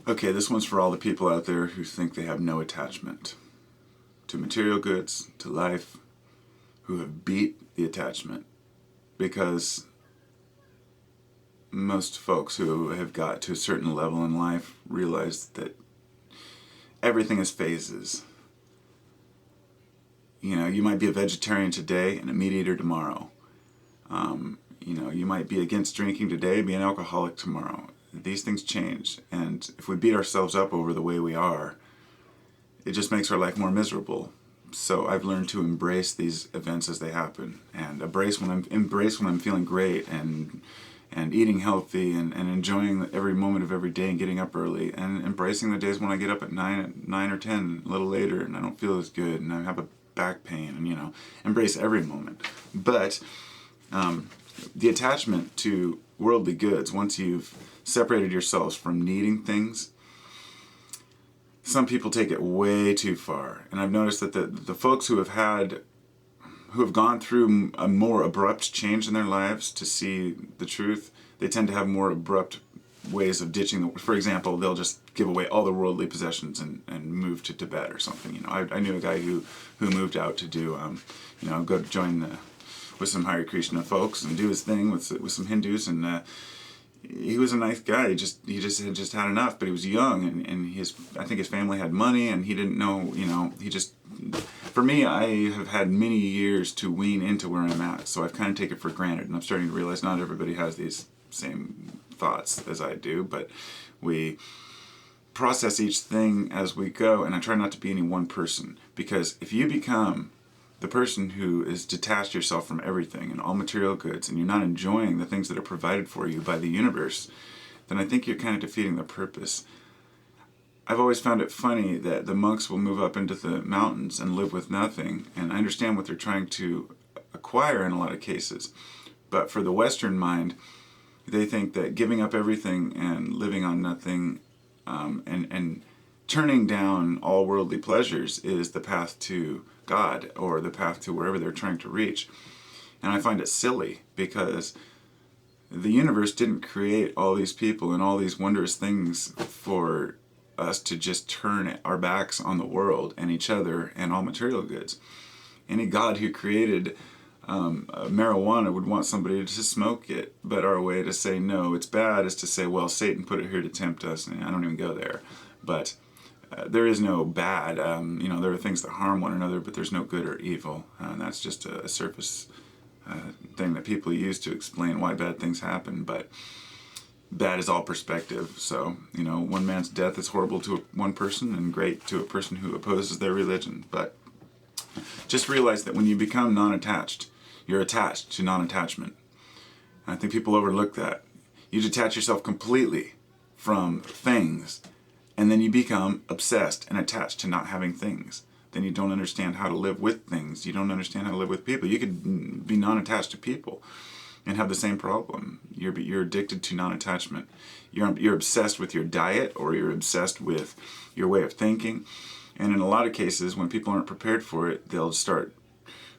Okay, this one's for all the people out there who think they have no attachment to material goods, to life, who have beat the attachment. Because most folks who have got to a certain level in life realize that everything is phases. You know, you might be a vegetarian today and a meat eater tomorrow. You know, you might be against drinking today, be an alcoholic tomorrow. These things change, and if we beat ourselves up over the way we are, it just makes our life more miserable. So I've learned to embrace these events as they happen, and embrace when I'm feeling great, and eating healthy, and enjoying every moment of every day, and getting up early, and embracing the days when I get up at 9 or 10 a little later and I don't feel as good and I have a back pain, and embrace every moment. But the attachment to worldly goods, once you've separated yourselves from needing things, some people take it way too far. And I've noticed that the folks who have gone through a more abrupt change in their lives to see the truth, they tend to have more abrupt ways of ditching. For example, they'll just give away all the worldly possessions and move to Tibet or something. I knew a guy who moved out to do, go join with some Hare Krishna folks and do his thing with some Hindus, and he was a nice guy. He just had enough, but he was young, and I think his family had money, and he didn't know, for me, I have had many years to wean into where I'm at, so I've kind of taken it for granted, and I'm starting to realize not everybody has these same thoughts as I do, but we process each thing as we go, and I try not to be any one person, because if you become the person who is detached yourself from everything and all material goods, and you're not enjoying the things that are provided for you by the universe, then I think you're kind of defeating the purpose. I've always found it funny that the monks will move up into the mountains and live with nothing, and I understand what they're trying to acquire in a lot of cases. But for the Western mind, they think that giving up everything and living on nothing, and turning down all worldly pleasures is the path to God, or the path to wherever they're trying to reach. And I find it silly, because the universe didn't create all these people and all these wondrous things for us to just turn our backs on the world and each other and all material goods. Any God who created marijuana would want somebody to smoke it, but our way to say no, it's bad, is to say, well, Satan put it here to tempt us, and I don't even go there. But there is no bad. There are things that harm one another, but there's no good or evil, and that's just a surface thing that people use to explain why bad things happen. But bad is all perspective. So, one man's death is horrible to one person and great to a person who opposes their religion. But just realize that when you become non-attached, you're attached to non-attachment. I think people overlook that. You detach yourself completely from things, and then you become obsessed and attached to not having things. Then you don't understand how to live with things. You don't understand how to live with people. You could be non-attached to people and have the same problem. You're addicted to non-attachment. You're obsessed with your diet, or you're obsessed with your way of thinking. And in a lot of cases, when people aren't prepared for it, they'll start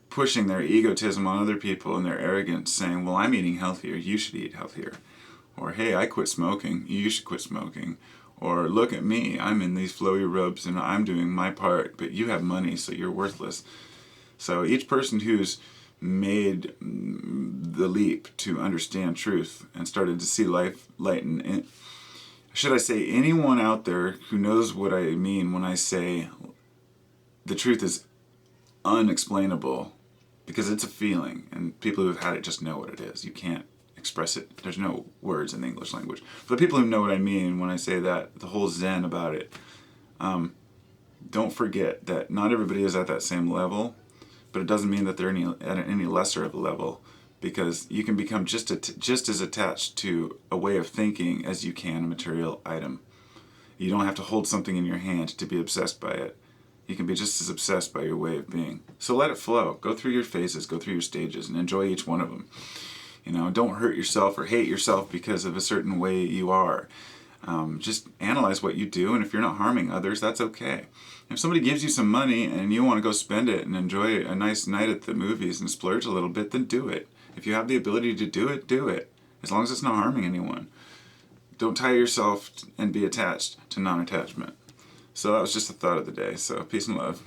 pushing their egotism on other people and their arrogance, saying, well, I'm eating healthier, you should eat healthier. Or, hey, I quit smoking, you should quit smoking. Or, look at me, I'm in these flowy robes and I'm doing my part, but you have money, so you're worthless. So each person who's made the leap to understand truth and started to see life lighten, should I say anyone out there who knows what I mean when I say the truth is unexplainable, because it's a feeling, and people who have had it just know what it is. You can't express it. There's no words in the English language. For the people who know what I mean when I say that, the whole Zen about it, don't forget that not everybody is at that same level, but it doesn't mean that they're at any lesser of a level, because you can become just as attached to a way of thinking as you can a material item. You don't have to hold something in your hand to be obsessed by it. You can be just as obsessed by your way of being. So let it flow. Go through your phases, go through your stages, and enjoy each one of them. Don't hurt yourself or hate yourself because of a certain way you are. Just analyze what you do, and if you're not harming others, that's okay. If somebody gives you some money and you want to go spend it and enjoy a nice night at the movies and splurge a little bit, then do it. If you have the ability to do it, do it. As long as it's not harming anyone. Don't tie yourself and be attached to non-attachment. So that was just a thought of the day. So peace and love.